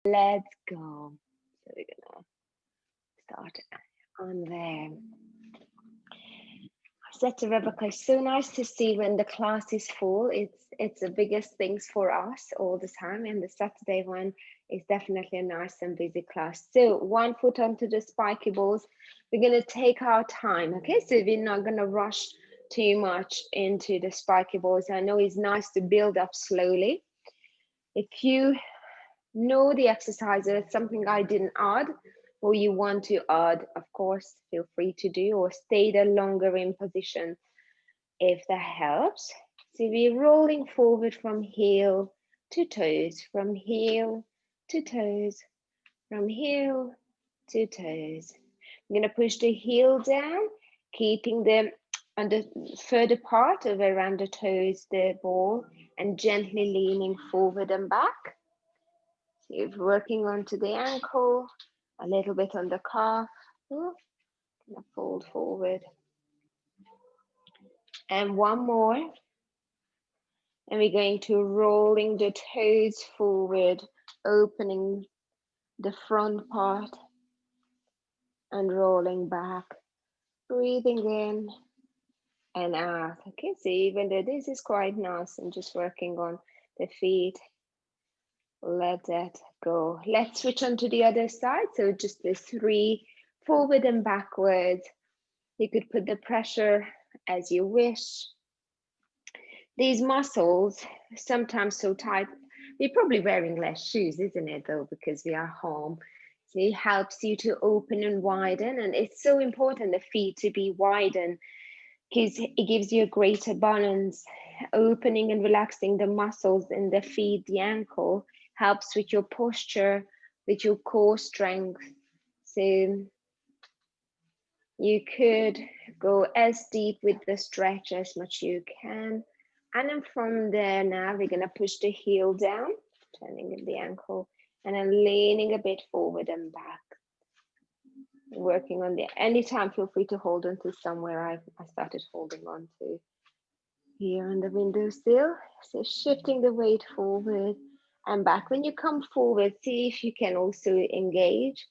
Let's go. So we're gonna start on there. I said to Rebecca, it's so nice to see when the class is full. It's the biggest things for us all the time, and the Saturday one is definitely a nice and busy class. So 1 foot onto the spiky balls. We're gonna take our time, okay? So we're not gonna rush too much into the spiky balls. I know it's nice to build up slowly. If you know the exercise, it's something I didn't add, or you want to add, of course, feel free to do, or stay there longer in position if that helps. So we're rolling forward from heel to toes, from heel to toes, from heel to toes. I'm going to push the heel down, keeping them on the further part of around the toes, the ball, and gently leaning forward and back. So you're working onto the ankle, a little bit on the calf. Ooh, gonna fold forward. And one more. And we're going to rolling the toes forward, opening the front part and rolling back, breathing in and out. Okay, so even though this is quite nice, I'm just working on the feet. Let that go. Let's switch on to the other side. So just the 3 forward and backwards. You could put the pressure as you wish. These muscles, sometimes so tight, we're probably wearing less shoes, isn't it, though, because we are home. So it helps you to open and widen. And it's so important, the feet to be widened, because it gives you a greater balance. Opening and relaxing the muscles in the feet, the ankle, helps with your posture, with your core strength. So you could go as deep with the stretch as much you can. And then from there now, we're gonna push the heel down, turning in the ankle, and then leaning a bit forward and back. Working on the, anytime feel free to hold on to somewhere. I started holding on to here on the windowsill. So shifting the weight forward and back. When you come forward, see if you can also engage.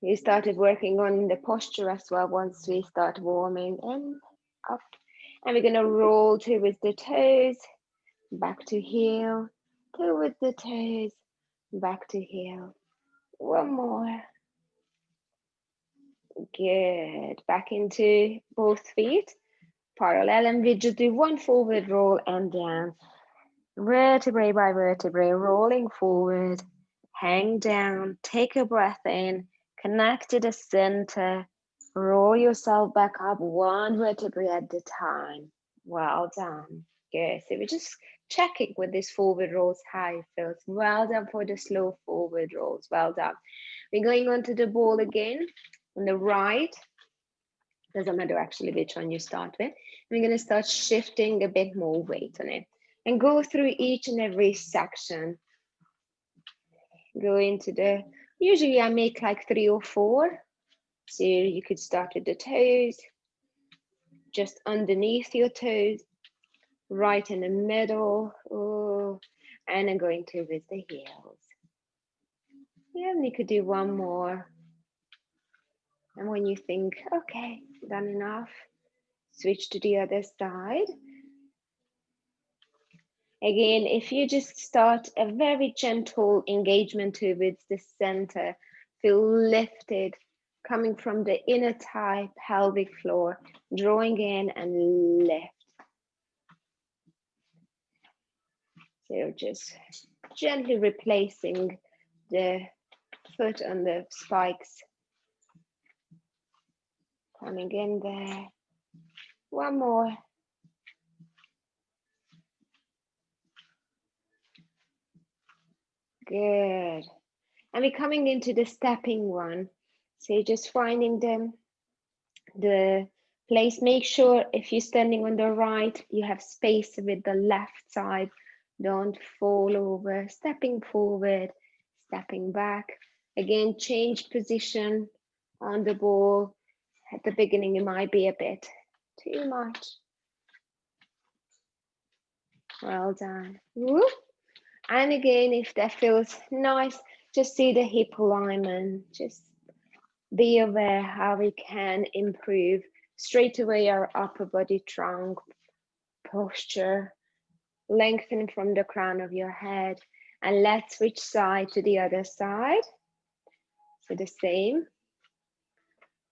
You started working on the posture as well once we start warming and up. And we're gonna roll towards the toes, back to heel, towards the toes, back to heel. One more. Good. Back into both feet, parallel, and we just do 1 forward roll and down. Vertebrae by vertebrae, rolling forward, hang down, take a breath in, connect to the center, roll yourself back up 1 vertebrae at a time. Well done. Good. So we're just checking with these forward rolls how it feels. Well done for the slow forward rolls. Well done. We're going on to the ball again on the right. Doesn't matter actually which one you start with. We're going to start shifting a bit more weight on it and go through each and every section. Go into the, usually I make like 3 or 4. So you could start with the toes, just underneath your toes, right in the middle, oh, and then going towards the heels. Yeah, and you could do one more. And when you think, okay, done enough, switch to the other side. Again, if you just start a very gentle engagement towards the center, feel lifted, coming from the inner thigh, pelvic floor, drawing in and lift. So just gently replacing the foot on the spikes. Coming in there. One more. Good. And we're coming into the stepping one. So just finding the place. Make sure if you're standing on the right, you have space with the left side. Don't fall over. Stepping forward, stepping back. Again, change position on the ball. At the beginning, it might be a bit too much. Well done. Whoop. And again, if that feels nice, Just see the hip alignment. Just be aware how we can improve straight away our upper body trunk posture, lengthen from the crown of your head, and let's switch side to the other side. So the same.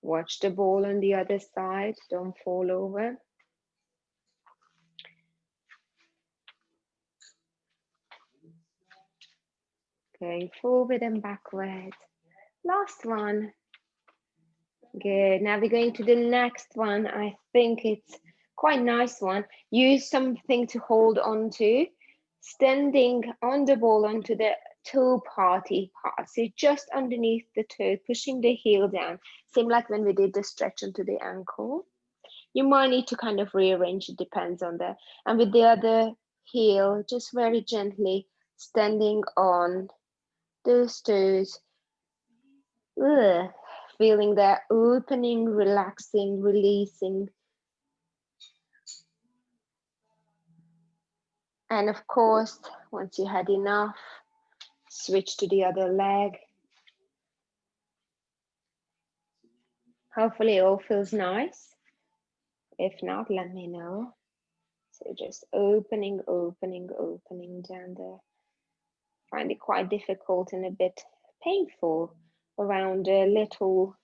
Watch the ball on the other side, don't fall over. Going forward and backward. Last one. Good. Now we're going to the next one. I think it's quite a nice one. Use something to hold on to. Standing on the ball onto the toe party part. So just underneath the toe, pushing the heel down. Same like when we did the stretch onto the ankle. You might need to kind of rearrange, it depends on that. And with the other heel, just very gently standing on those toes. Ugh. Feeling that opening, relaxing, releasing. And of course, once you had enough, switch to the other leg. Hopefully it all feels nice. If not, let me know. So just opening, opening, opening down there. Find it quite difficult and a bit painful around the little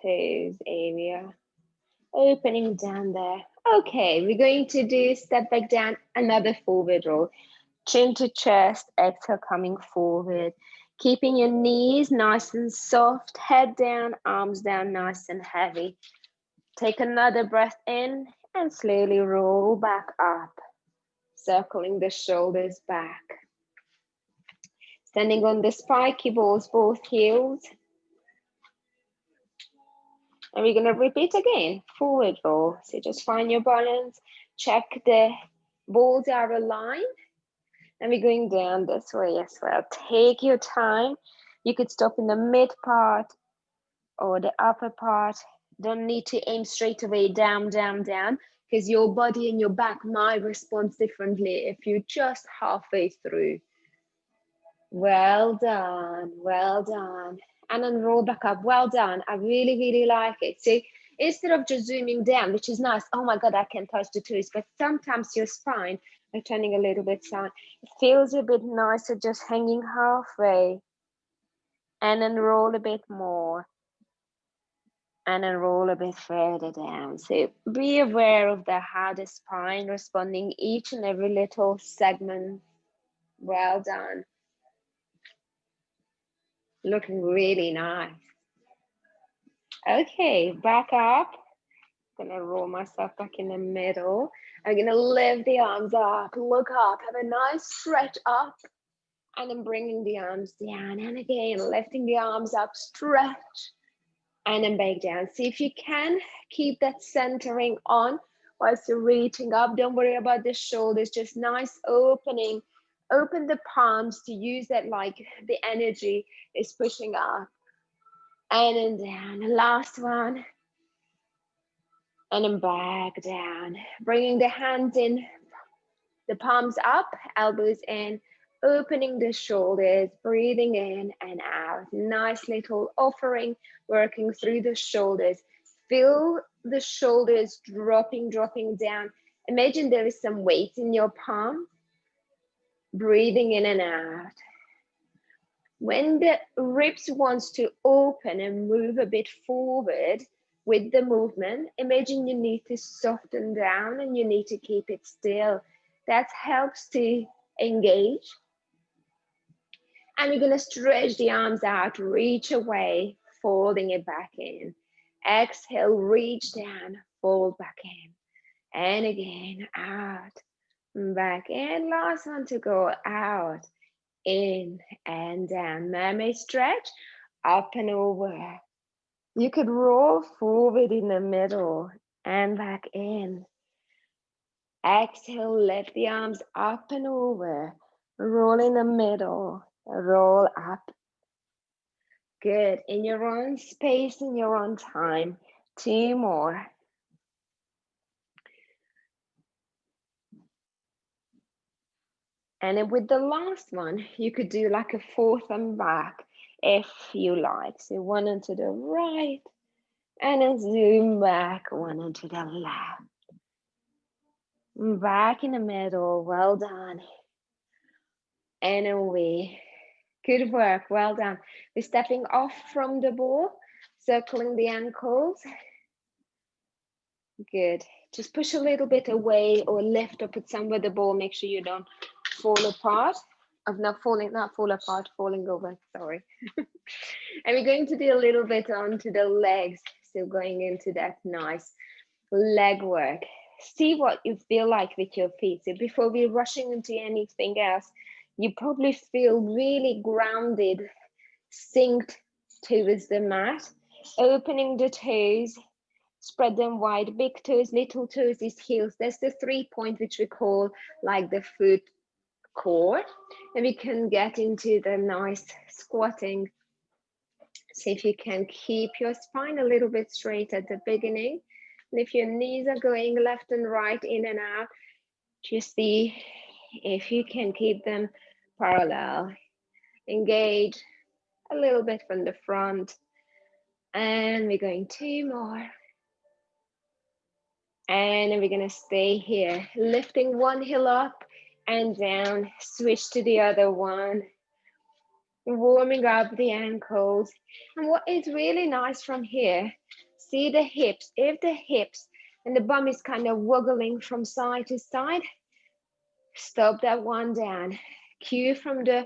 toes area. Opening down there. Okay, we're going to do step back down, another forward roll. Chin to chest, exhale coming forward. Keeping your knees nice and soft, head down, arms down, nice and heavy. Take another breath in and slowly roll back up, circling the shoulders back. Standing on the spiky balls, both heels. And we're gonna repeat again, forward roll. So just find your balance, check the balls are aligned, and we're going down this way as well. Take your time. You could stop in the mid part or the upper part. Don't need to aim straight away down, down, down, because your body and your back might respond differently if you're just halfway through. Well done, well done. And then roll back up, well done. I really, really like it. So instead of just zooming down, which is nice, oh my God, I can touch the toes, but sometimes your spine, like turning a little bit down, it feels a bit nicer just hanging halfway. And then roll a bit more. And then roll a bit further down. So be aware of how the spine responding each and every little segment. Well done. Looking really nice. Okay, back up. I'm gonna roll myself back in the middle. I'm gonna lift the arms up, look up, have a nice stretch up, and then bringing the arms down. And again, lifting the arms up, stretch, and then back down. See if you can keep that centering on whilst you're reaching up. Don't worry about the shoulders, just nice opening. Open the palms to use that like the energy is pushing up. And then down, the last one. And then back down. Bringing the hands in, the palms up, elbows in, opening the shoulders, breathing in and out. Nice little offering, working through the shoulders. Feel the shoulders dropping, dropping down. Imagine there is some weight in your palm. Breathing in and out. When the ribs wants to open and move a bit forward with the movement, imagine you need to soften down and you need to keep it still. That helps to engage. And we're gonna stretch the arms out, reach away, folding it back in. Exhale, reach down, fold back in. And again, out, back in. Last one to go, out. In and down. Mermaid stretch, up and over. You could roll forward in the middle and back in. Exhale, lift the arms up and over. Roll in the middle, roll up. Good. In your own space, in your own time. 2 more. And then with the last one, you could do like a fourth and back if you like. So one onto the right and then zoom back, one onto the left. Back in the middle, well done. And away. Good work, well done. We're stepping off from the ball, circling the ankles. Good. Just push a little bit away or lift or put somewhere the ball. Make sure you don't fall apart. Of not fall apart, falling over, sorry. And we're going to do a little bit onto the legs. Still going into that nice leg work. See what you feel like with your feet. So before we're rushing into anything else, you probably feel really grounded, synced towards the mat, opening the toes, spread them wide, big toes, little toes, these heels. That's the 3-point, which we call like the foot core. And we can get into the nice squatting. See if you can keep your spine a little bit straight at the beginning. And if your knees are going left and right, in and out, just see if you can keep them parallel. Engage a little bit from the front. And we're going 2 more. And then we're going to stay here, lifting one heel up and down, switch to the other one, warming up the ankles. And what is really nice from here, see the hips. If the hips and the bum is kind of wiggling from side to side, stop that one down. Cue from the,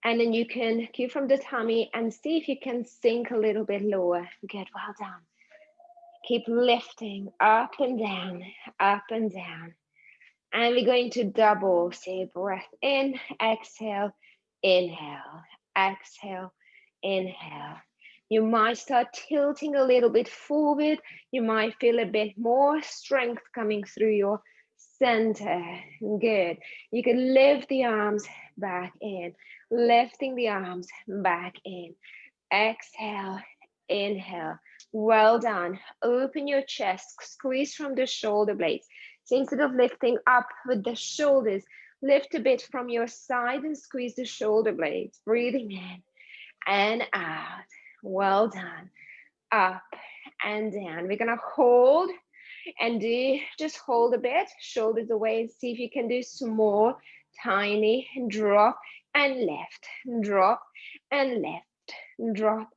and then you can cue from the tummy and see if you can sink a little bit lower. Good, well done. Keep lifting up and down, up and down. And we're going to double. Say breath in, exhale, inhale, exhale, inhale. You might start tilting a little bit forward. You might feel a bit more strength coming through your center. Good. You can lift the arms back in, lifting the arms back in. Exhale, inhale. Well done. Open your chest, squeeze from the shoulder blades. So instead of lifting up with the shoulders, lift a bit from your side and squeeze the shoulder blades. Breathing in and out. Well done. Up and down. We're gonna hold and do, just hold a bit, shoulders away. See if you can do small, tiny drop and lift, drop and lift, drop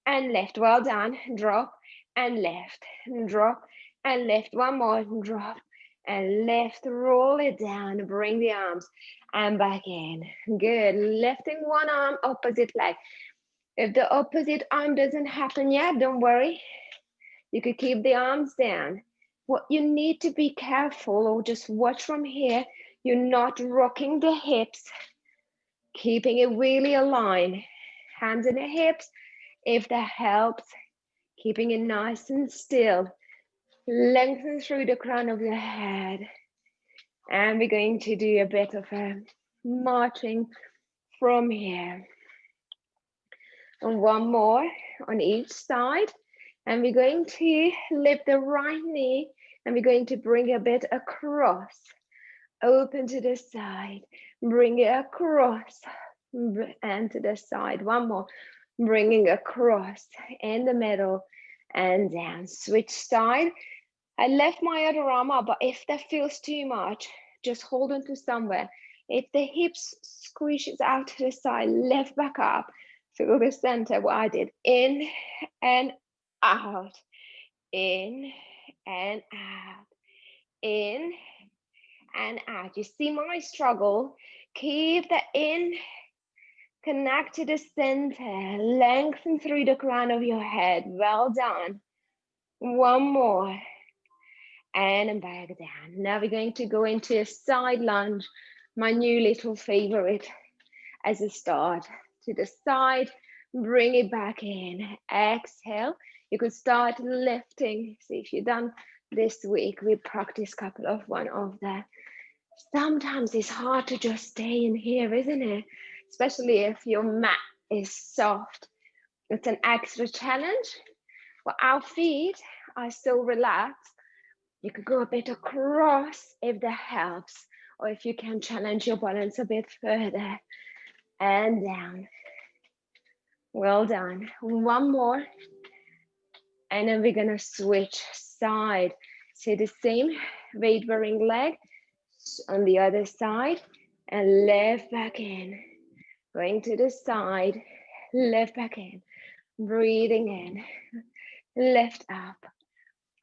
and lift. Well done. Drop and lift, drop and lift. One more, drop and lift. Roll it down, bring the arms and back in. Good. Lifting one arm, opposite leg. If the opposite arm doesn't happen yet, don't worry. You could keep the arms down. What you need to be careful, or just watch from here, you're not rocking the hips, keeping it really aligned. Hands in the hips, if that helps, keeping it nice and still. Lengthen through the crown of your head. And we're going to do a bit of a marching from here. And one more on each side. And we're going to lift the right knee and we're going to bring a bit across. Open to the side. Bring it across and to the side. One more. Bringing across in the middle and down. Switch side. I left my other arm up, but if that feels too much, just hold on to somewhere. If the hips squeezes out to the side, lift back up. Feel the center, what I did. In and out. In and out. In and out. You see my struggle? Keep the in, connect to the center, lengthen through the crown of your head. Well done. One more. And back down. Now we're going to go into a side lunge, my new little favorite as a start. To the side, bring it back in. Exhale. You could start lifting. See if you've done this week. We practice a couple of one of that. Sometimes it's hard to just stay in here, isn't it? Especially if your mat is soft. It's an extra challenge. But our feet are so relaxed. You could go a bit across if that helps. or if you can challenge your balance a bit further, and down. Well done. One more, and then we're gonna switch side. So the same weight bearing leg on the other side, and left back in. Going to the side, left back in. Breathing in, lift up.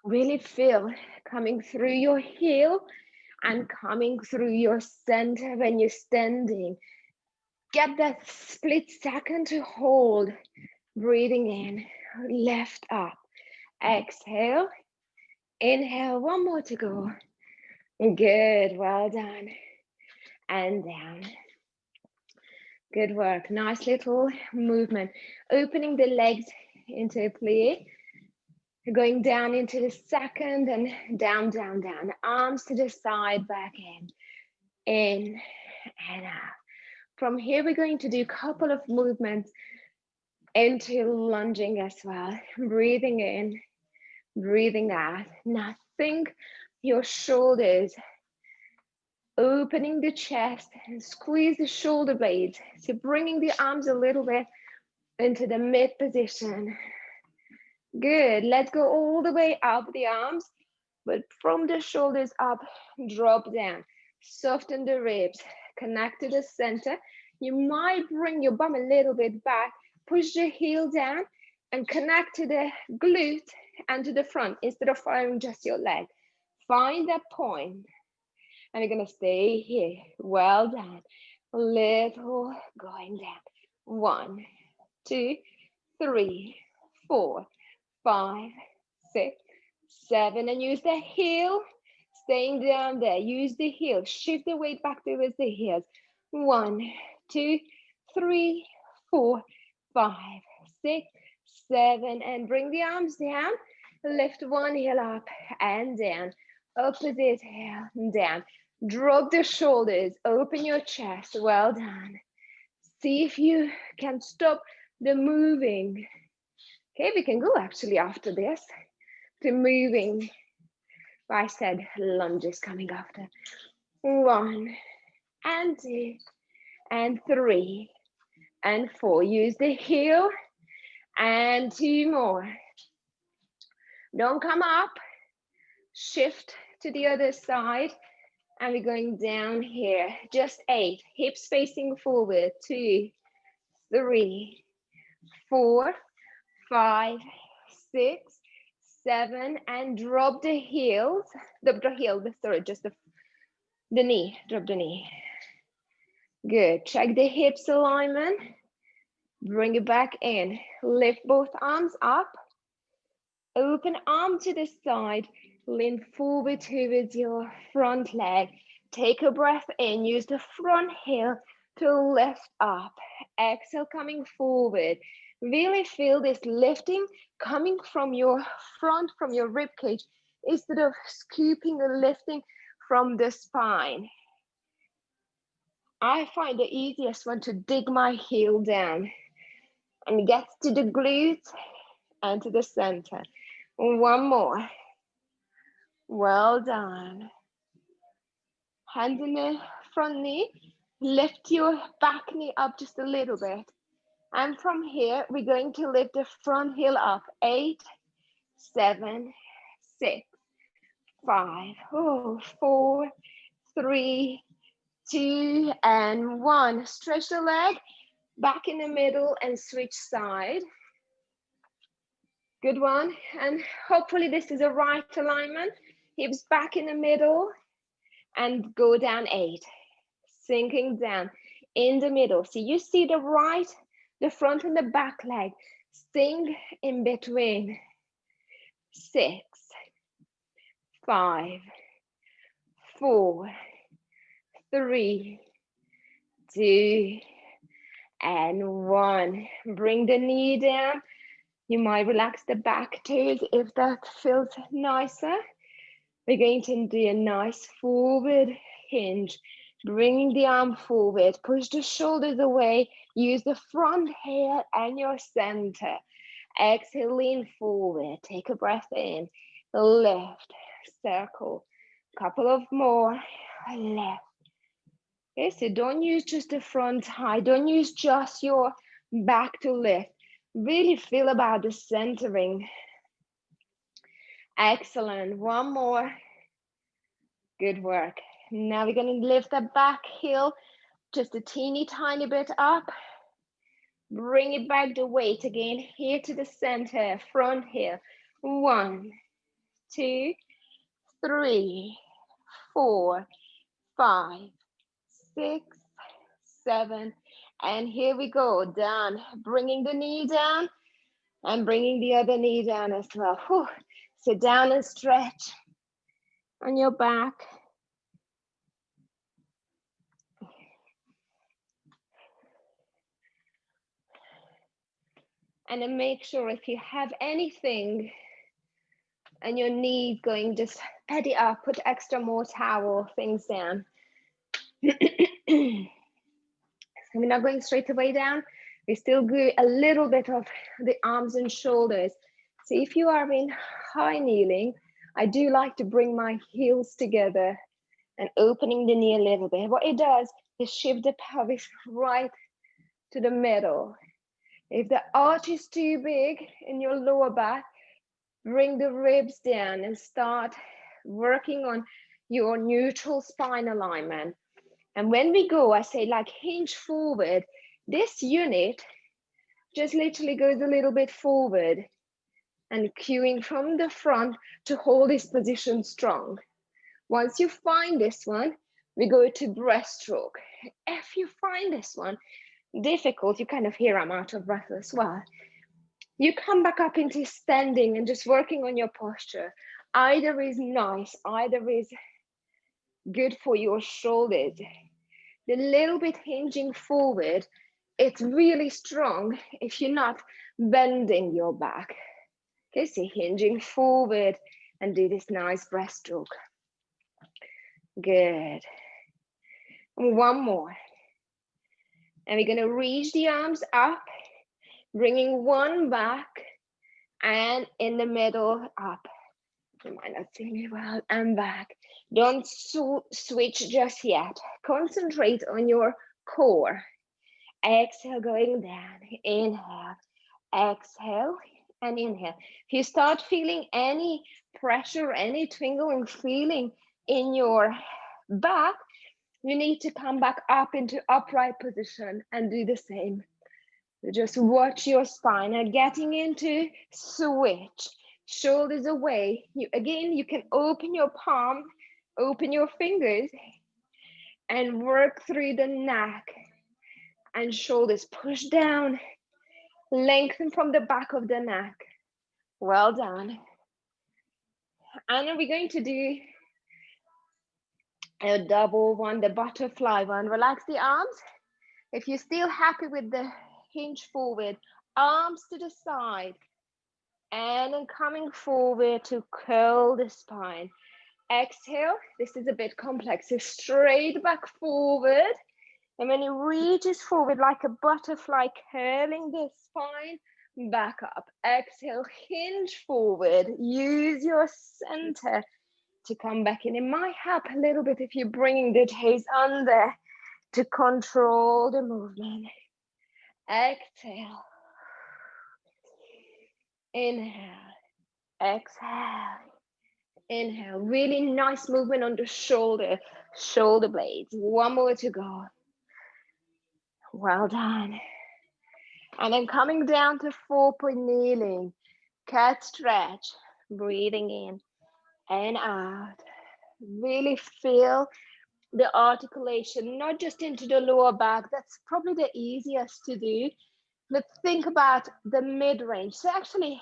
Really feel coming through your heel and coming through your center when you're standing. Get that split second to hold. Breathing in, lift up. Exhale, inhale, one more to go. Good, well done. And down. Good work. Nice little movement. Opening the legs into play. Going down into the second and down, down, down. Arms to the side, back in and out. From here, we're going to do a couple of movements into lunging as well. Breathing in, breathing out. Now think your shoulders, opening the chest and squeeze the shoulder blades. So bringing the arms a little bit into the mid position. Good. Let's go all the way up the arms, but from the shoulders up, drop down. Soften the ribs. Connect to the center. You might bring your bum a little bit back. Push the heel down and connect to the glute and to the front instead of firing just your leg. Find that point. And you're going to stay here. Well done. Little going down. 1, 2, 3, 4, 5, 6, 7. And use the heel. Staying down there. Use the heel. Shift the weight back towards the heels. 1, 2, 3, 4, 5, 6, 7. And bring the arms down. Lift one heel up and down. Opposite heel down. Drop the shoulders. Open your chest. Well done. See if you can stop the moving. Okay, we can go actually after this to moving. I said lunges coming after. 1 and 2 and 3 and 4. Use the heel and 2 more. Don't come up. Shift to the other side. And we're going down here. Just 8. Hips facing forward. 2, 3, 4, 5, 6, 7. And drop the heels. Just the knee. Drop the knee. Good. Check the hips alignment. Bring it back in. Lift both arms up. Open arm to the side. Lean forward towards your front leg. Take a breath in. Use the front heel to lift up. Exhale, coming forward. Really feel this lifting coming from your front, from your rib cage, instead of scooping and lifting from the spine. I find the easiest one to dig my heel down and get to the glutes and to the center. One more. Well done. Hands in the front knee. Lift your back knee up just a little bit. And from here, we're going to lift the front heel up. 8, 7, 6, 5, 4, 3, 2, and 1. Stretch the leg back in the middle and switch side. Good one. And hopefully this is a right alignment. Hips back in the middle and go down 8. Sinking down in the middle. So you see the front and the back leg. Sink in between. 6, 5, 4, 3, 2, and 1. Bring the knee down. You might relax the back toes if that feels nicer. We're going to do a nice forward hinge. Bringing the arm forward. Push the shoulders away. Use the front heel and your center. Exhale, lean forward. Take a breath in. Lift, circle. Couple of more. Lift, Okay, so don't use just the front high. Don't use just your back to lift. Really feel about the centering. Excellent. One more. Good work. Now we're going to lift the back heel just a teeny tiny bit up. Bring it back the weight again here to the center, front heel. 1, 2, 3, 4, 5, 6, 7, and here we go. Down, bringing the knee down and bringing the other knee down as well. Whew. Sit down and stretch on your back. And then make sure if you have anything and your knee going, just pad it up, put extra more towel, things down. So we're not going straight away down. We still do a little bit of the arms and shoulders. So if you are in high kneeling, I do like to bring my heels together and opening the knee a little bit. What it does is shift the pelvis right to the middle. If the arch is too big in your lower back, bring the ribs down and start working on your neutral spine alignment. And when we go, I say like hinge forward. This unit just literally goes a little bit forward and cueing from the front to hold this position strong. Once you find this one, we go to breaststroke. If you find this one difficult, you kind of hear I'm out of breath as well. You come back up into standing and just working on your posture. Either is nice, either is good for your shoulders. The little bit hinging forward, it's really strong if you're not bending your back. Okay, so hinging forward and do this nice breaststroke. Good. And one more. And we're gonna reach the arms up, bringing one back and in the middle up. You might not see me well, and back. Don't switch just yet. Concentrate on your core. Exhale, going down. Inhale, exhale, and inhale. If you start feeling any pressure, any tingling feeling in your back, you need to come back up into upright position and do the same. Just watch your spine and getting into switch. Shoulders away. You can open your palm, open your fingers, and work through the neck and shoulders. Push down, lengthen from the back of the neck. Well done. And then we're going to do a double one, the butterfly one. Relax the arms. If you're still happy with the hinge forward, arms to the side. And then coming forward to curl the spine. Exhale, this is a bit complex, so straight back forward. And when it reaches forward like a butterfly, curling the spine back up. Exhale, hinge forward. Use your center to come back in. It might help a little bit if you're bringing the toes under to control the movement. Exhale. Inhale. Exhale. Inhale. Really nice movement on the shoulder blades. One more to go. Well done. And then coming down to 4-point kneeling. Cat stretch. Breathing in and out. Really feel the articulation, not just into the lower back. That's probably the easiest to do. But think about the mid-range. So actually,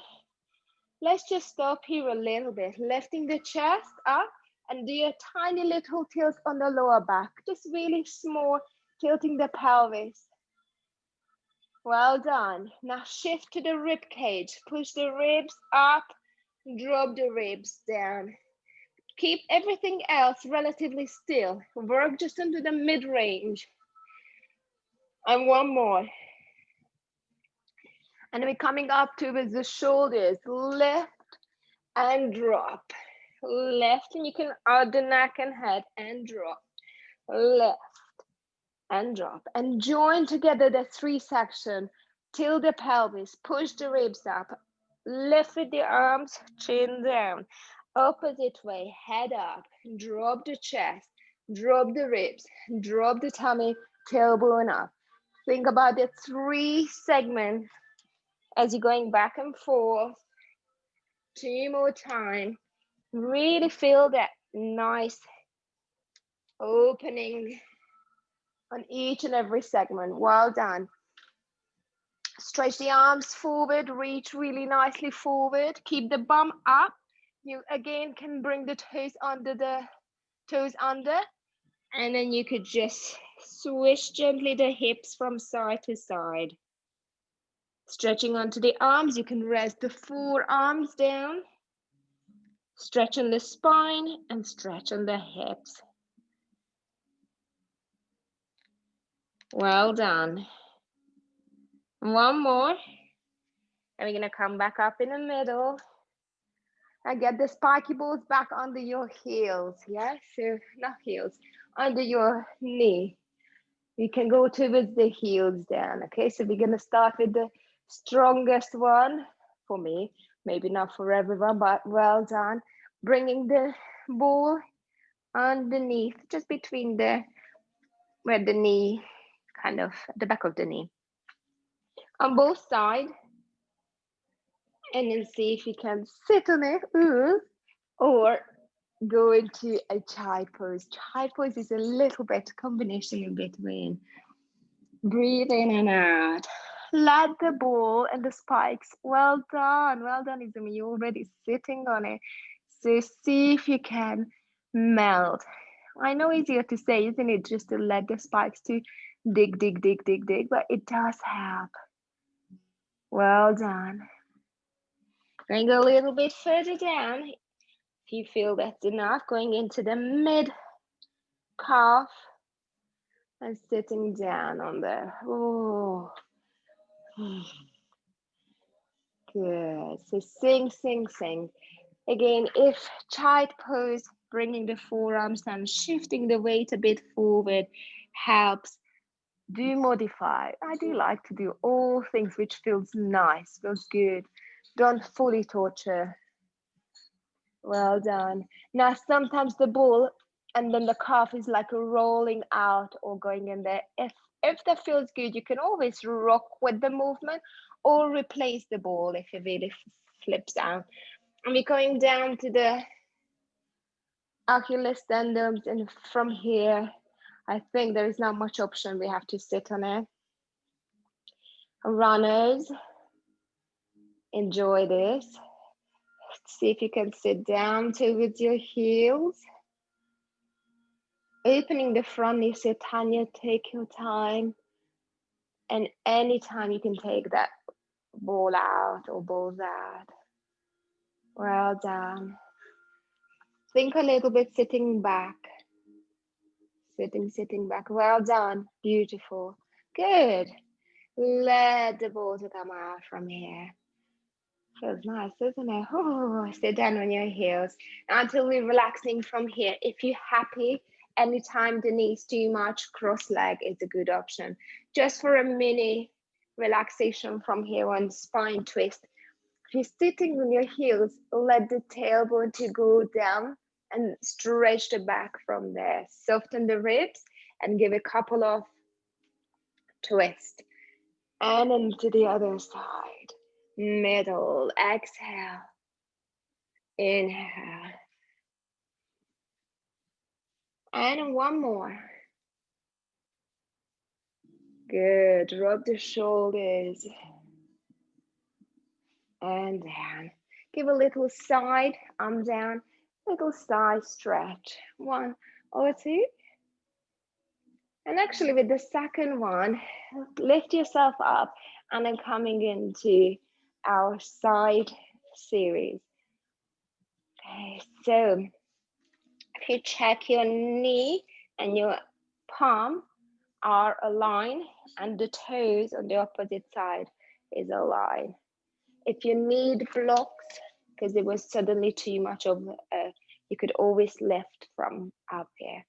let's just stop here a little bit, lifting the chest up and do a tiny little tilt on the lower back. Just really small, tilting the pelvis. Well done. Now shift to the rib cage. Push the ribs up, drop the ribs down. Keep everything else relatively still. Work just into the mid-range. And one more. And we're coming up towards the shoulders. Lift and drop. Left, and you can add the neck and head and drop. Left and drop. And join together the three section. Till the pelvis, push the ribs up, lift with the arms, chin down. Opposite way, head up, drop the chest, drop the ribs, drop the tummy, tailbone up. Think about the three segments as you're going back and forth. Two more time. Really feel that nice opening on each and every segment. Well done. Stretch the arms forward, reach really nicely forward. Keep the bum up. You again can bring the toes under and then you could just swish gently the hips from side to side. Stretching onto the arms, you can rest the forearms down. Stretch on the spine and stretch on the hips. Well done. One more. And we're gonna come back up in the middle. And get the spiky balls back under your heels. Yeah, so not heels, under your knee. You can go towards the heels then. Okay, so we're gonna start with the strongest one for me. Maybe not for everyone, but well done. Bringing the ball underneath, just between where the knee, kind of the back of the knee. On both sides. And then see if you can sit on it. Or go into a child pose. Child pose is a little bit combination in between. Breathe in and out. Let the ball and the spikes. Well done. Well done, Izumi. You're already sitting on it. So see if you can melt. I know easier to say, isn't it? Just to let the spikes to dig, but it does help. Well done. Going a little bit further down. If you feel that's enough, going into the mid calf and sitting down on there. Oh, good. So sing, sing, sing. Again, if child pose, bringing the forearms down, shifting the weight a bit forward helps. Do modify. I do like to do all things which feels nice, feels good. Don't fully torture. Well done. Now, sometimes the ball and then the calf is like rolling out or going in there. If that feels good, you can always rock with the movement or replace the ball if it really flips out. And we're going down to the Achilles tendons, and from here, I think there is not much option. We have to sit on it. Runners, enjoy this. See if you can sit down towards your heels. Opening the front knee, so Tanya, take your time. And anytime you can take that ball out or balls out. Well done. Think a little bit sitting back. Sitting back. Well done. Beautiful. Good. Let the ball to come out from here. Feels nice, doesn't it? Oh, sit down on your heels until we're relaxing from here. If you're happy, anytime the knee's too much, cross leg is a good option. Just for a mini relaxation from here on spine twist. If you're sitting on your heels, let the tailbone to go down and stretch the back from there. Soften the ribs and give a couple of twists. And into the other side. Middle, exhale, inhale, and one more. Good, rub the shoulders and down. Give a little side, arm down, little side stretch. One or two. And actually with the second one, lift yourself up and then coming into our side series. Okay, so if you check your knee and your palm are aligned and the toes on the opposite side is aligned. If you need blocks, because it was suddenly too much of, you could always lift from up here.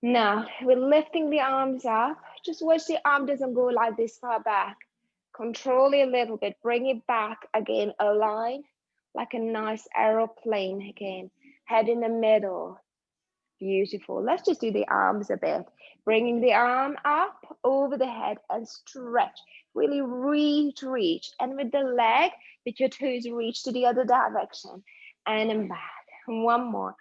Now we're lifting the arms up. Just watch the arm doesn't go like this far back. Control it a little bit, bring it back again, align like a nice aeroplane again. Head in the middle. Beautiful. Let's just do the arms a bit. Bringing the arm up over the head and stretch. Really reach. And with the leg, with your toes, reach to the other direction. And then back. One more.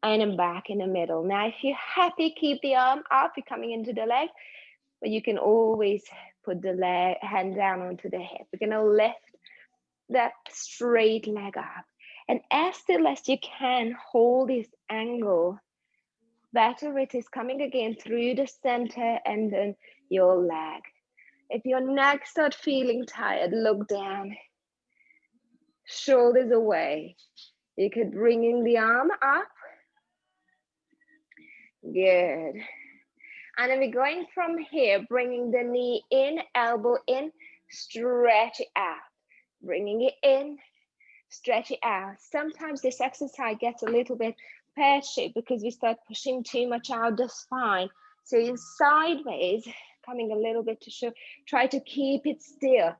And then back in the middle. Now, if you're happy, keep the arm up. You're coming into the leg. But you can always put the leg, hand down onto the hip. We're going to lift that straight leg up. And as still as you can, hold this angle. Better it is coming again through the center and then your leg. If your neck starts feeling tired, look down. Shoulders away. You could bring in the arm up. Good. And then we're going from here, bringing the knee in, elbow in, stretch it out. Bringing it in, stretch it out. Sometimes this exercise gets a little bit pear-shaped because we start pushing too much out the spine. So you're sideways, coming a little bit to show. Try to keep it still.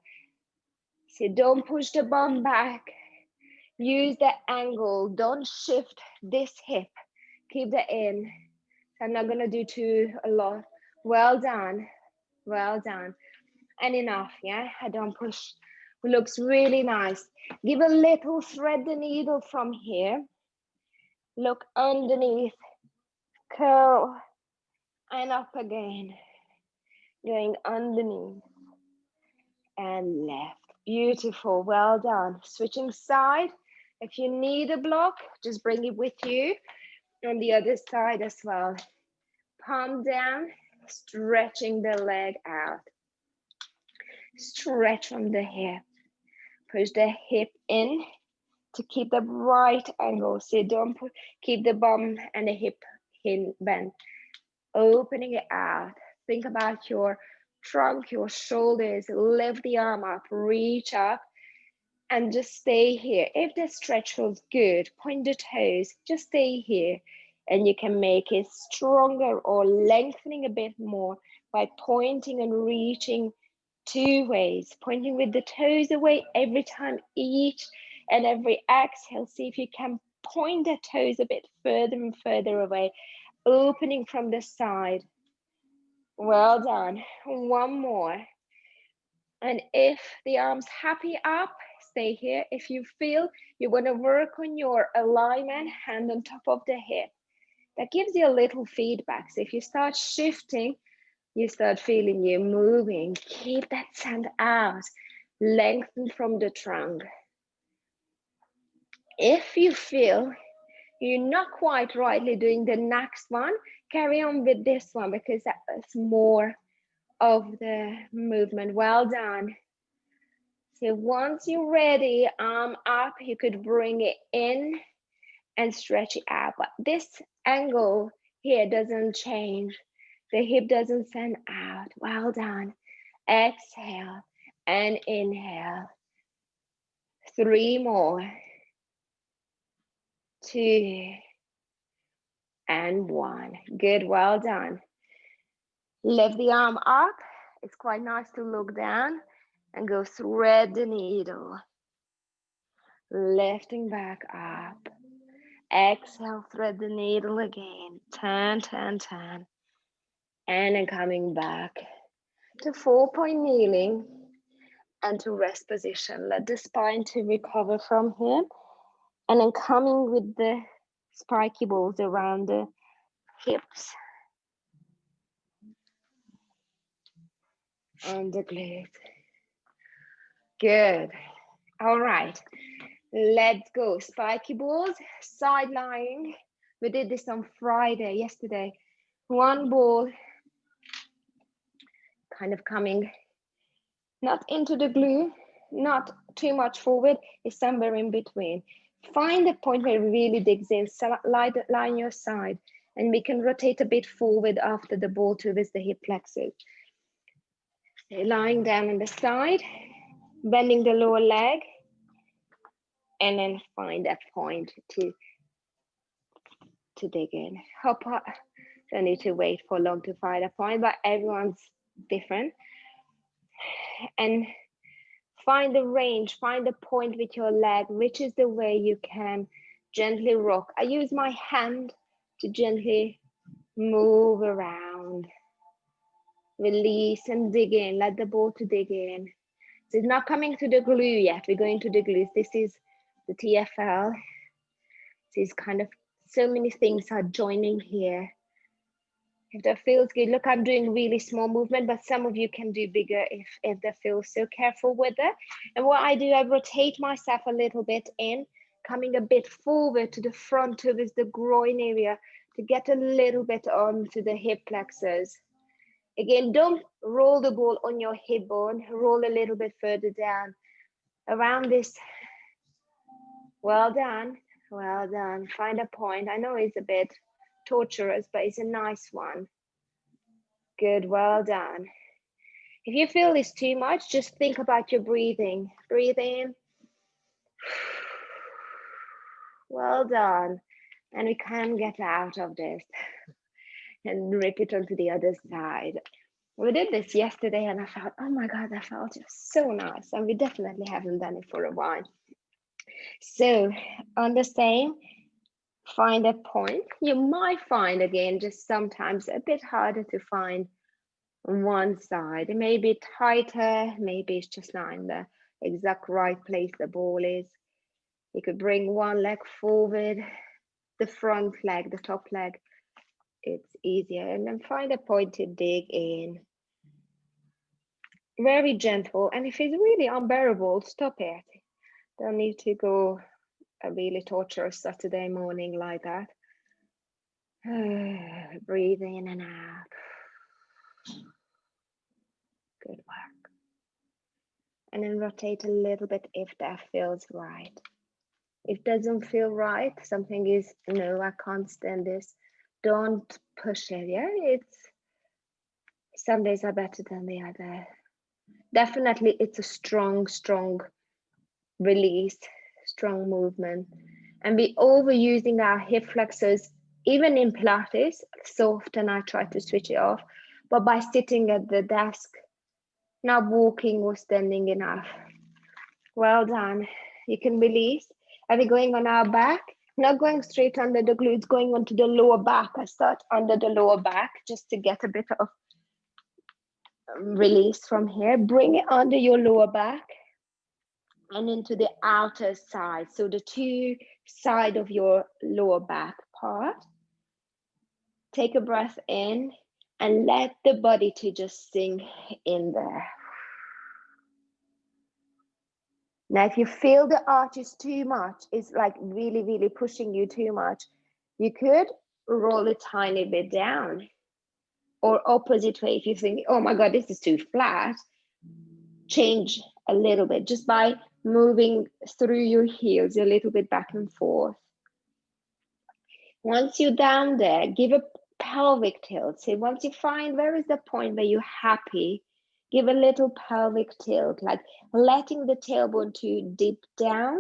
So don't push the bum back. Use the angle. Don't shift this hip. Keep that in. I'm not going to do a lot. Well done. Well done. And enough, yeah? I don't push. Looks really nice. Give a little thread the needle from here. Look underneath. Curl. And up again. Going underneath. And left. Beautiful. Well done. Switching side. If you need a block, just bring it with you. On the other side as well. Palm down, stretching the leg out. Stretch from the hip. Push the hip in to keep the right angle. So don't keep the bum and the hip bent. Opening it out. Think about your trunk, your shoulders. Lift the arm up, reach up. And just stay here. If the stretch feels good, point the toes, just stay here. And you can make it stronger or lengthening a bit more by pointing and reaching two ways. Pointing with the toes away every time each and every exhale. See if you can point the toes a bit further and further away. Opening from the side. Well done. One more. And if the arm's happy up, stay here. If you feel you want to work on your alignment, hand on top of the hip. That gives you a little feedback. So if you start shifting, you start feeling you moving. Keep that sand out. Lengthen from the trunk. If you feel you're not quite rightly doing the next one, carry on with this one because that's more of the movement. Well done. So once you're ready, arm up, you could bring it in and stretch it out. But this angle here doesn't change. The hip doesn't send out. Well done. Exhale and inhale. 3 more. 2 and 1. Good, well done. Lift the arm up. It's quite nice to look down and go thread the needle. Lifting back up. Exhale, thread the needle again. Turn. And then coming back to 4-point kneeling and to rest position. Let the spine to recover from here. And then coming with the spiky balls around the hips and the glutes. Good. All right. Let's go. Spiky balls, side lying. We did this on Friday, yesterday. One ball kind of coming not into the glue, not too much forward, it's somewhere in between. Find a point where it really digs in, line your side, and we can rotate a bit forward after the ball towards the hip flexors. So lying down on the side, bending the lower leg, and then find that point to dig in. Hop up, Don't need to wait for long to find a point, but everyone's different. And find the range, find the point with your leg, which is the way you can gently rock. I use my hand to gently move around. Release and dig in, let the ball to dig in. So it's not coming to the glue yet. We're going to the glutes. This is the TFL. This is kind of, so many things are joining here. If that feels good, look, I'm doing really small movement, but some of you can do bigger if that feels so. Careful with it. And what I do, I rotate myself a little bit in, coming a bit forward to the front towards the groin area to get a little bit onto the hip flexors. Again, don't roll the ball on your hip bone, roll a little bit further down around this. Well done, well done. Find a point. I know it's a bit torturous, but it's a nice one. Good, well done. If you feel this too much, just think about your breathing. Breathe in. Well done. And we can get out of this and rip it onto the other side. We did this yesterday and I felt, oh my God, that felt so nice. And we definitely haven't done it for a while. So on the same, find a point. You might find, again, just sometimes a bit harder to find on one side. It may be tighter, maybe it's just not in the exact right place the ball is. You could bring one leg forward, the front leg, the top leg, it's easier. And then find a point to dig in. Very gentle. And if it's really unbearable, stop it. Don't need to go a really torturous Saturday morning like that. Breathe in and out. Good work. And then rotate a little bit if that feels right. If it doesn't feel right, something is, no, I can't stand this. Don't push it, yeah? Some days are better than the other. Definitely, it's a strong release, strong movement. And we overusing our hip flexors, even in Pilates, so often I try to switch it off, but by sitting at the desk, not walking or standing enough. Well done. You can release. Are we going on our back? Not going straight under the glutes, going onto the lower back. I start under the lower back just to get a bit of release from here. Bring it under your lower back and into the outer side. So the two side of your lower back part. Take a breath in and let the body to just sink in there. Now, if you feel the arch is too much, it's like really, really pushing you too much, you could roll a tiny bit down. Or opposite way, if you think, oh my God, this is too flat, change a little bit just by moving through your heels a little bit back and forth. Once you're down there, give a pelvic tilt. So once you find where is the point where you're happy, give a little pelvic tilt, like letting the tailbone to dip down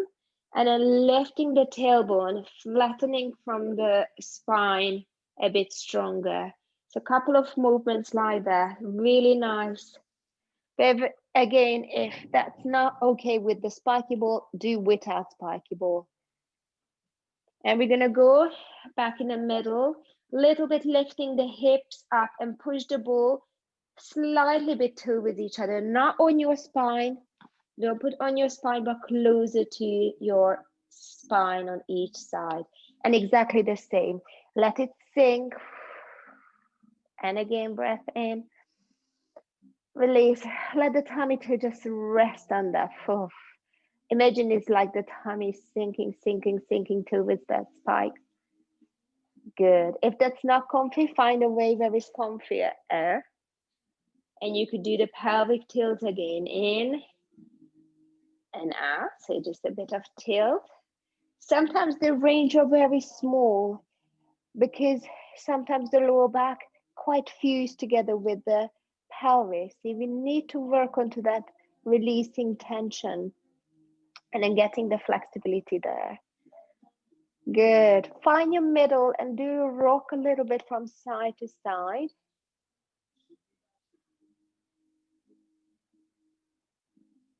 and then lifting the tailbone, flattening from the spine a bit stronger. So a couple of movements like that, really nice. But again, if that's not okay with the spiky ball, do without spiky ball. And we're gonna go back in the middle, little bit lifting the hips up and push the ball slightly bit towards each other, not on your spine. Don't put on your spine, but closer to your spine on each side. And exactly the same. Let it sink. And again, breath in. Release. Let the tummy to just rest on that. Imagine it's like the tummy sinking towards that spike. Good. If that's not comfy, find a way where it's comfier. And you could do the pelvic tilt again, in and out. So just a bit of tilt. Sometimes the range are very small because sometimes the lower back quite fused together with the pelvis. So we need to work onto that releasing tension and then getting the flexibility there. Good. Find your middle and do a rock a little bit from side to side.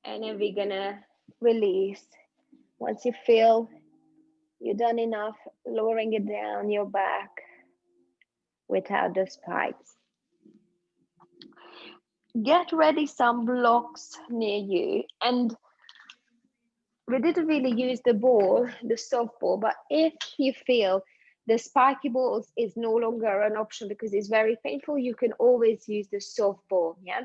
And then we're gonna release. Once you feel you're done enough, lowering it down your back without the spikes. Get ready some blocks near you. And we didn't really use the ball, the softball, but if you feel the spiky balls is no longer an option because it's very painful, you can always use the softball, yeah?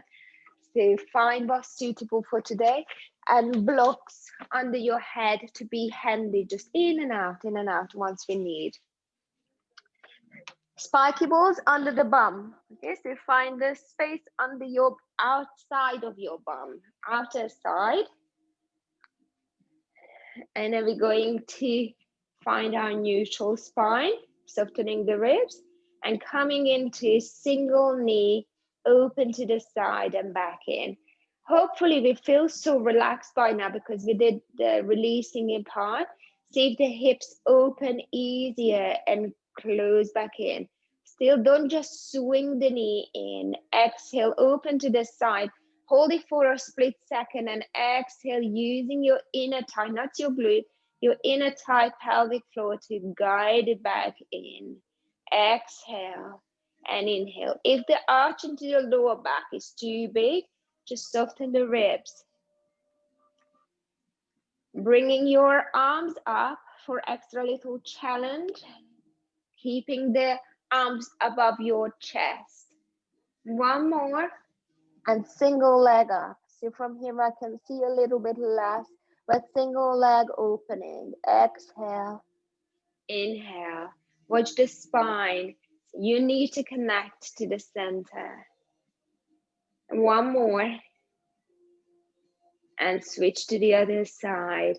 So find what's suitable for today, and blocks under your head to be handy, just in and out once we need. Spiky balls under the bum. Okay, so find the space under your outside of your bum, outer side. And then we're going to find our neutral spine, softening the ribs, and coming into single knee, open to the side and back in. Hopefully we feel so relaxed by now because we did the releasing in part. See if the hips open easier and close back in. Still, don't just swing the knee in. Exhale, open to the side. Hold it for a split second and exhale using your inner thigh, not your glute, your inner thigh pelvic floor to guide it back in. Exhale and inhale. If the arch into your lower back is too big, just soften the ribs. Bringing your arms up for extra little challenge. Keeping the arms above your chest. One more. And single leg up. So from here I can see a little bit less, but single leg opening. Exhale, inhale. Watch the spine. You need to connect to the center. One more. And switch to the other side.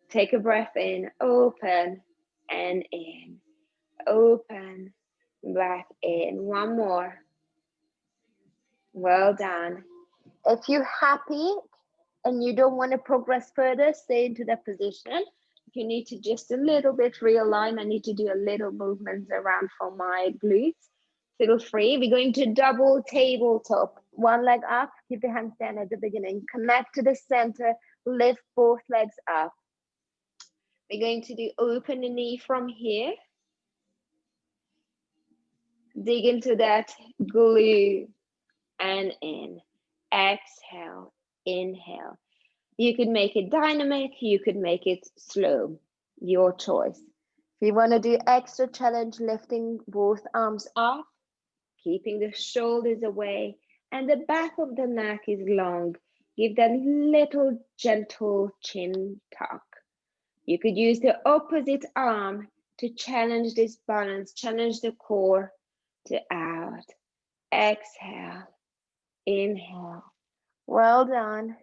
Take a breath in, open and in. Open, back in. One more. Well done. If you're happy and you don't want to progress further, stay into that position. If you need to just a little bit realign, I need to do a little movements around for my glutes. Feel free. We're going to double tabletop. One leg up, keep the hands down at the beginning. Connect to the center, lift both legs up. We're going to do open the knee from here. Dig into that glute and in. Exhale, inhale. You could make it dynamic, you could make it slow, your choice. If you want to do extra challenge, lifting both arms up, keeping the shoulders away, and the back of the neck is long. Give that little gentle chin tuck. You could use the opposite arm to challenge this balance, challenge the core to out. Exhale, inhale. Well done.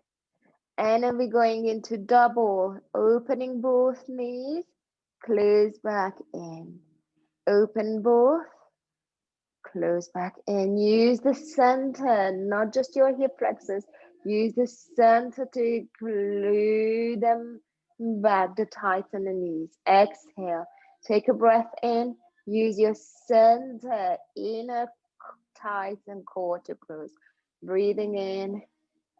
And then we're going into double, opening both knees, close back in. Open both, close back in. Use the center, not just your hip flexors. Use the center to glue them back, to tighten the knees. Exhale, take a breath in. Use your center, inner thighs and core to close. Breathing in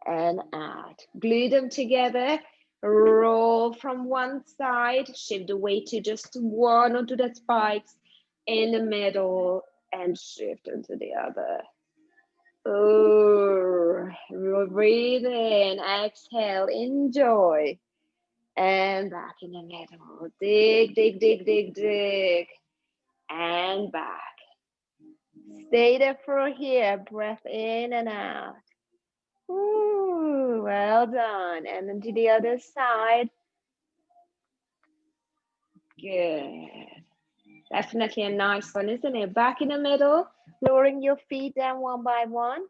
and out. Glue them together. Roll from one side. Shift the weight to just one onto the spikes in the middle and shift into the other. Oh, breathe in, exhale, enjoy. And back in the middle. Dig, dig, dig, dig, dig. And back. Stay there for here. Breath in and out. Ooh, well done. And then to the other side. Good. Definitely a nice one, isn't it? Back in the middle, lowering your feet down one by one.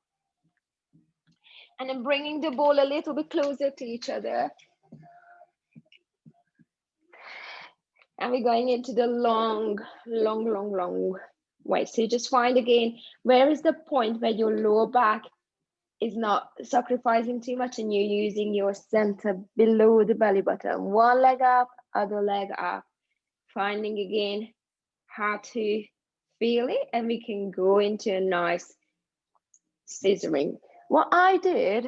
And then bringing the ball a little bit closer to each other. And we're going into the long way. So you just find again, where is the point where your lower back is not sacrificing too much and you're using your center below the belly button. One leg up, other leg up. finding again how to feel it, and we can go into a nice scissoring. What I did,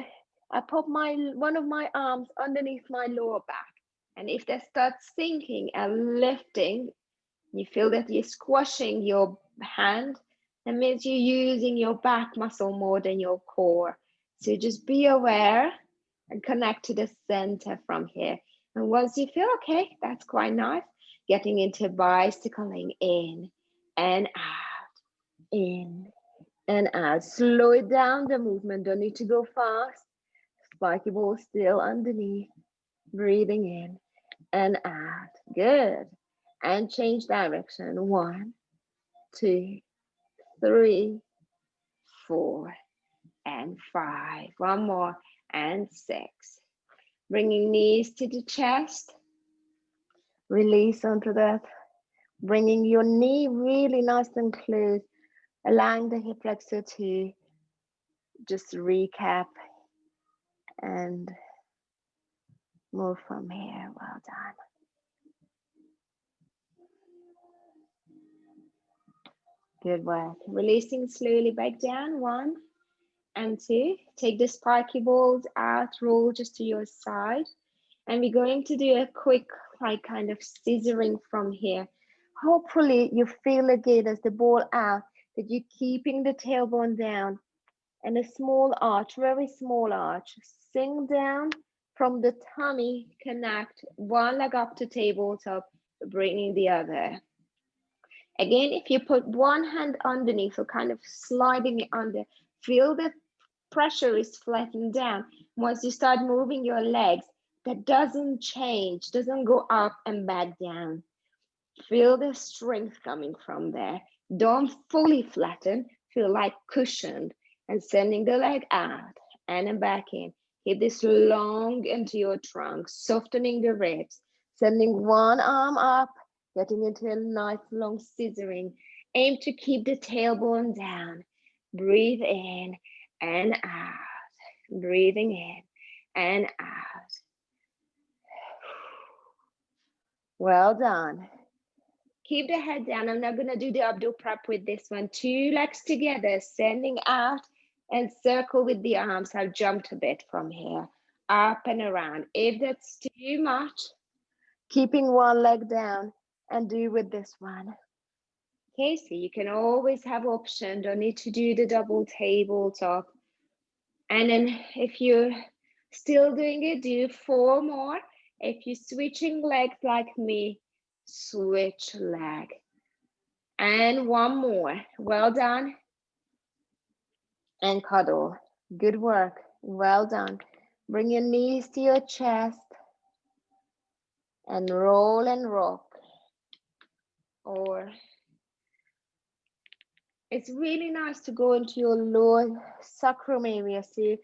I put one of my arms underneath my lower back, and if that starts sinking and lifting, you feel that you're squashing your hand. That means you're using your back muscle more than your core. So just be aware and connect to the center from here. And once you feel okay, that's quite nice. Getting into bicycling in and out, in and out. Slow it down, the movement. Don't need to go fast. Spiky ball still underneath. Breathing in and out. Good. And change direction. 1, 2, 3, 4, and 5. One more. And 6. Bringing knees to the chest. Release onto that. Bringing your knee really nice and close. Allowing the hip flexor to just recap and move from here. Well done. Good work. Releasing slowly back down. 1 and 2. Take the spiky balls out, roll just to your side. And we're going to do a quick, like, kind of scissoring from here. Hopefully you feel again as the ball out that you're keeping the tailbone down and a small arch, very small arch. Sink down from the tummy, connect one leg up to tabletop, bringing the other. Again, if you put one hand underneath, so kind of sliding it under, feel the pressure is flattened down. Once you start moving your legs, that doesn't change, doesn't go up and back down. Feel the strength coming from there. Don't fully flatten, feel like cushioned, and sending the leg out and back in. Keep this long into your trunk, softening the ribs, sending one arm up, getting into a nice long scissoring. Aim to keep the tailbone down. Breathe in and out. Breathing in and out. Well done. Keep the head down. I'm not going to do the abdo prep with this one. 2 legs together, sending out and circle with the arms. I've jumped a bit from here, up and around. If that's too much, keeping one leg down and do with this one. Okay, so you can always have option. Don't need to do the double tabletop. And then if you're still doing it, do 4 more. If you're switching legs like me, switch leg. And 1 more. Well done. And cuddle. Good work. Well done. Bring your knees to your chest and roll and rock. Or it's really nice to go into your lower sacrum area. See,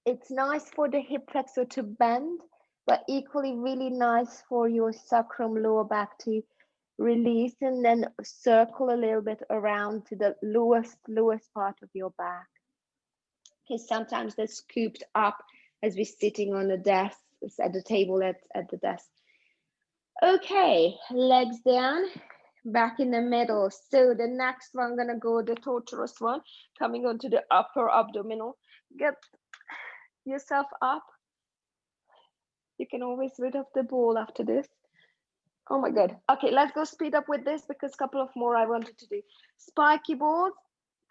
it's nice for the hip flexor to bend, but equally really nice for your sacrum lower back to release and then circle a little bit around to the lowest part of your back. Okay, sometimes they're scooped up as we're sitting on the desk, at the table at the desk. Okay, legs down, back in the middle. So the next one, I'm gonna go the torturous one, coming onto the upper abdominal. Get yourself up. You can always rid of the ball after this. Oh my God. Okay, let's go speed up with this because a couple of more I wanted to do. Spiky balls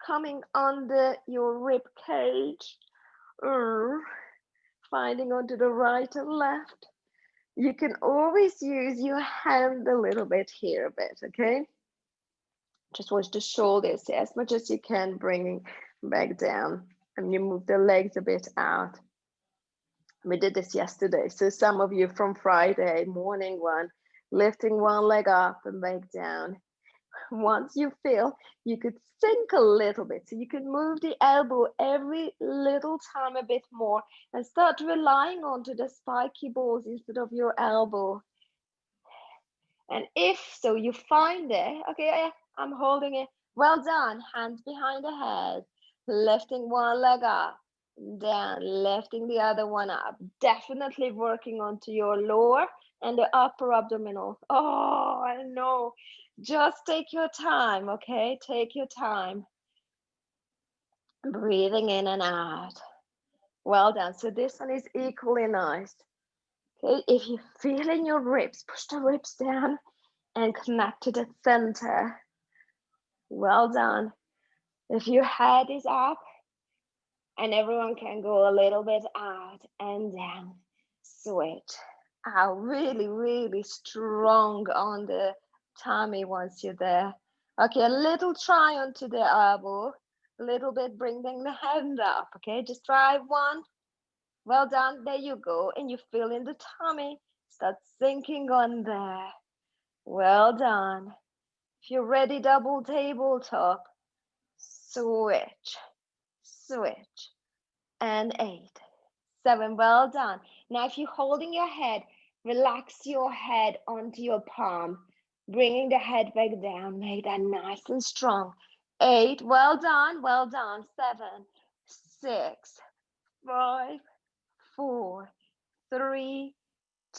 coming under your rib cage. Finding onto the right and left. You can always use your hand a little bit here a bit, okay? Just watch the shoulders as much as you can, bringing back down. And you move the legs a bit out. We did this yesterday. So some of you from Friday morning one, lifting one leg up and back down. Once you feel, you could sink a little bit. So you can move the elbow every little time a bit more and start relying onto the spiky balls instead of your elbow. And if so, you find it, okay, I'm holding it. Well done. Hands behind the head, lifting one leg up, down, lifting the other one up. Definitely working onto your lower and the upper abdominal. Oh, I know. Just take your time, okay? Take your time. Breathing in and out. Well done. So this one is equally nice. Okay, if you feel in your ribs, push the ribs down and connect to the center. Well done. If your head is up, and everyone can go a little bit out and down. Switch. Out really, really strong on the tummy once you're there. Okay, a little try onto the elbow. A little bit bringing the hand up. Okay, just try one. Well done. There you go. And you feel in the tummy. Start sinking on there. Well done. If you're ready, double tabletop. Switch. Switch. And 8, 7. Well done. Now, if you're holding your head, relax your head onto your palm, bringing the head back down. Make that nice and strong. 8. Well done. Well done. 7, 6, 5, 4, 3,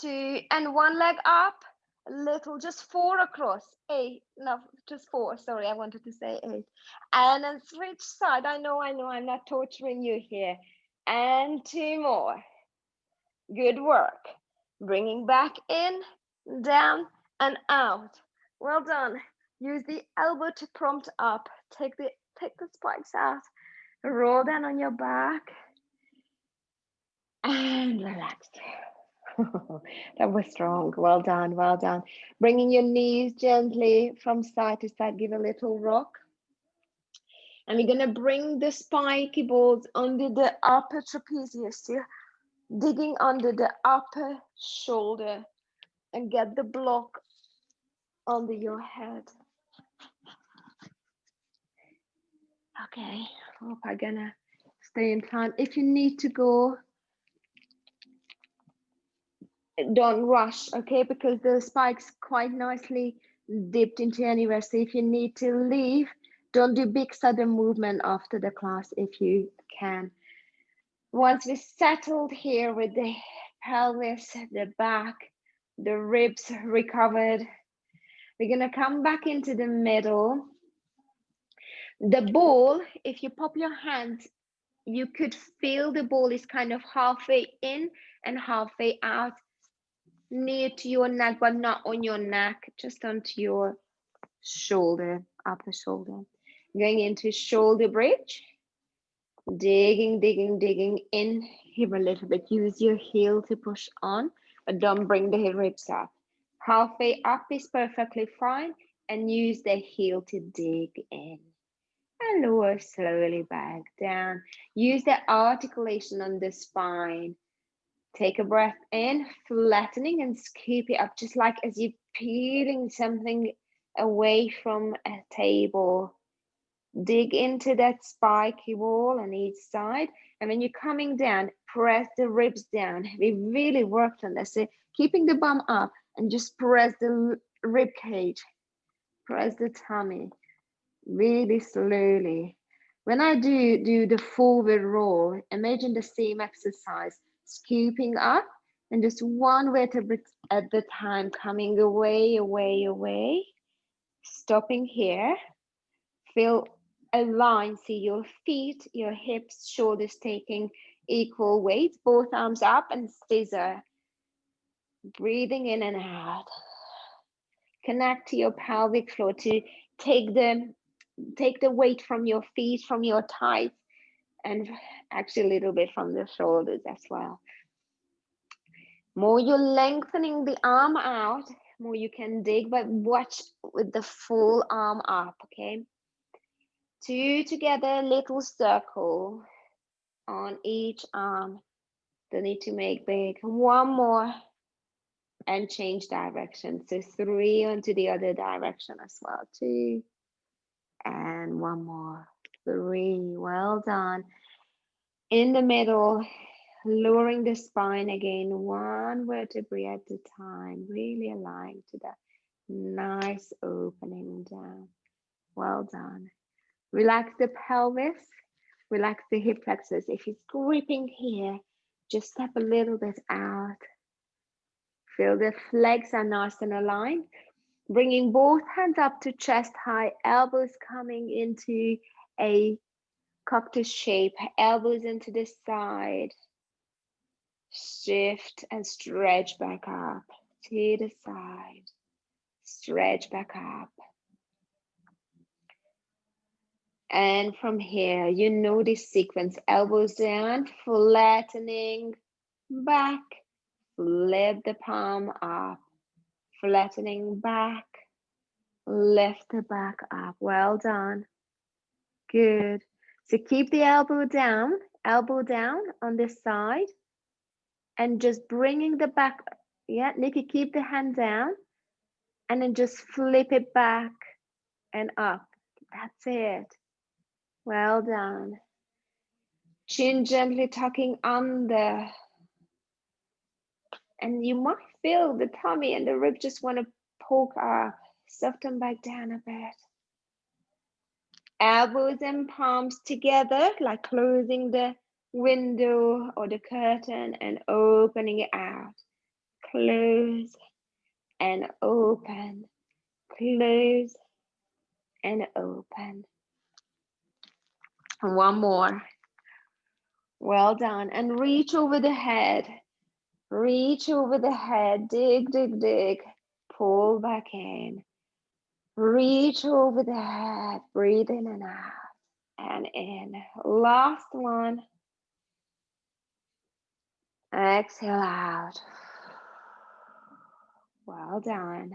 2, and one leg up. A little, just 4 across. 8. No, just 4. Sorry, I wanted to say 8. And then switch side. I know. I'm not torturing you here. And 2 more. Good work. Bringing back in, down, and out. Well done. Use the elbow to prompt up. Take the spikes out. Roll down on your back. And relax. That was strong. Well done. Well done. Bringing your knees gently from side to side. Give a little rock. And we're going to bring the spiky balls under the upper trapezius here, digging under the upper shoulder and get the block under your head. Okay, hope I'm gonna stay in plan. If you need to go, don't rush, okay? Because the spike's quite nicely dipped into anywhere. So if you need to leave, don't do big sudden movement after the class if you can. Once we're settled here with the pelvis, the back, the ribs recovered, we're gonna come back into the middle. The ball, if you pop your hands, you could feel the ball is kind of halfway in and halfway out, near to your neck, but not on your neck, just onto your shoulder, upper shoulder. Going into shoulder bridge, digging in here a little bit. Use your heel to push on, but don't bring the ribs up. Halfway up is perfectly fine, and use the heel to dig in. And lower slowly back down. Use the articulation on the spine. Take a breath in, flattening and scoop it up, just like as you're peeling something away from a table. Dig into that spiky wall on each side. And when you're coming down, press the ribs down. We really worked on this. So keeping the bum up and just press the rib cage. Press the tummy. Really slowly. When I do the forward roll, imagine the same exercise, scooping up and just one vertebra at the time, coming away, stopping here. Feel aligned, see your feet, your hips, shoulders taking equal weight, both arms up and scissor. Breathing in and out. Connect to your pelvic floor to take the weight from your feet, from your thighs, and actually a little bit from the shoulders as well. More you're lengthening the arm out, more you can dig, but watch with the full arm up, okay? 2 together, little circle on each arm. Don't need to make big. 1 more and change direction. So 3 onto the other direction as well. 2 and 1 more. 3, well done. In the middle, lowering the spine again, 1 vertebrae at a time, really aligned to that nice opening down. Well done. Relax the pelvis, relax the hip flexors. If it's gripping here, just step a little bit out. Feel the legs are nice and aligned. Bringing both hands up to chest high, elbows coming into a cactus shape, elbows into the side. Shift and stretch back up to the side. Stretch back up. And from here, you know this sequence. Elbows down, flattening back. Flip the palm up. Flattening back. Lift the back up. Well done. Good. So keep the elbow down on this side. And just bringing the back. Yeah, Nikki, keep the hand down. And then just flip it back and up. That's it. Well done. Chin gently tucking under. And you might feel the tummy and the rib just want to poke up. Soften back down a bit. Elbows and palms together, like closing the window or the curtain and opening it out. Close and open. Close and open. And one more. Well done. And reach over the head. Reach over the head. Dig, dig, dig. Pull back in. Reach over the head. Breathe in and out. And in. Last one. Exhale out. Well done.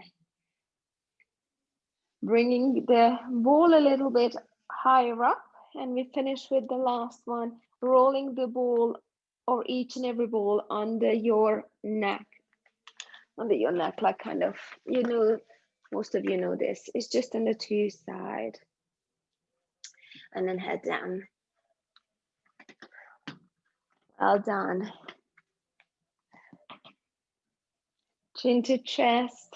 Bringing the ball a little bit higher up. And we finish with the last one. Rolling the ball or each and every ball under your neck. Under your neck, like kind of, you know, most of you know this. It's just on the two side. And then head down. Well done. Chin to chest.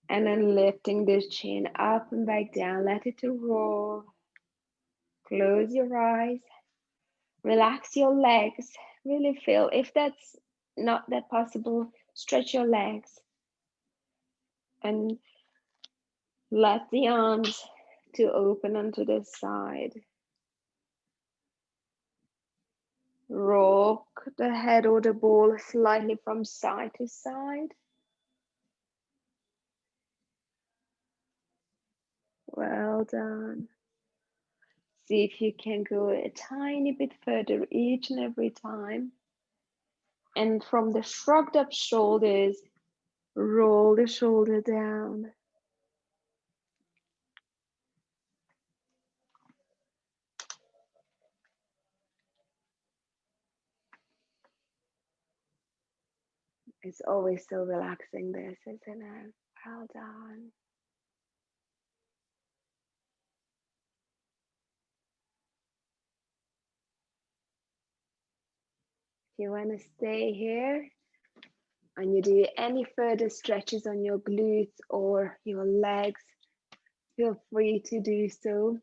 And then lifting the chin up and back down. Let it roll. Close your eyes. Relax your legs. Really feel. If that's not that possible, stretch your legs. And let the arms to open onto the side. Rock the head or the ball slightly from side to side. Well done. See if you can go a tiny bit further each and every time. And from the shrugged up shoulders, roll the shoulder down. It's always so relaxing, this, isn't it? Well done. If you want to stay here and you do any further stretches on your glutes or your legs, feel free to do so.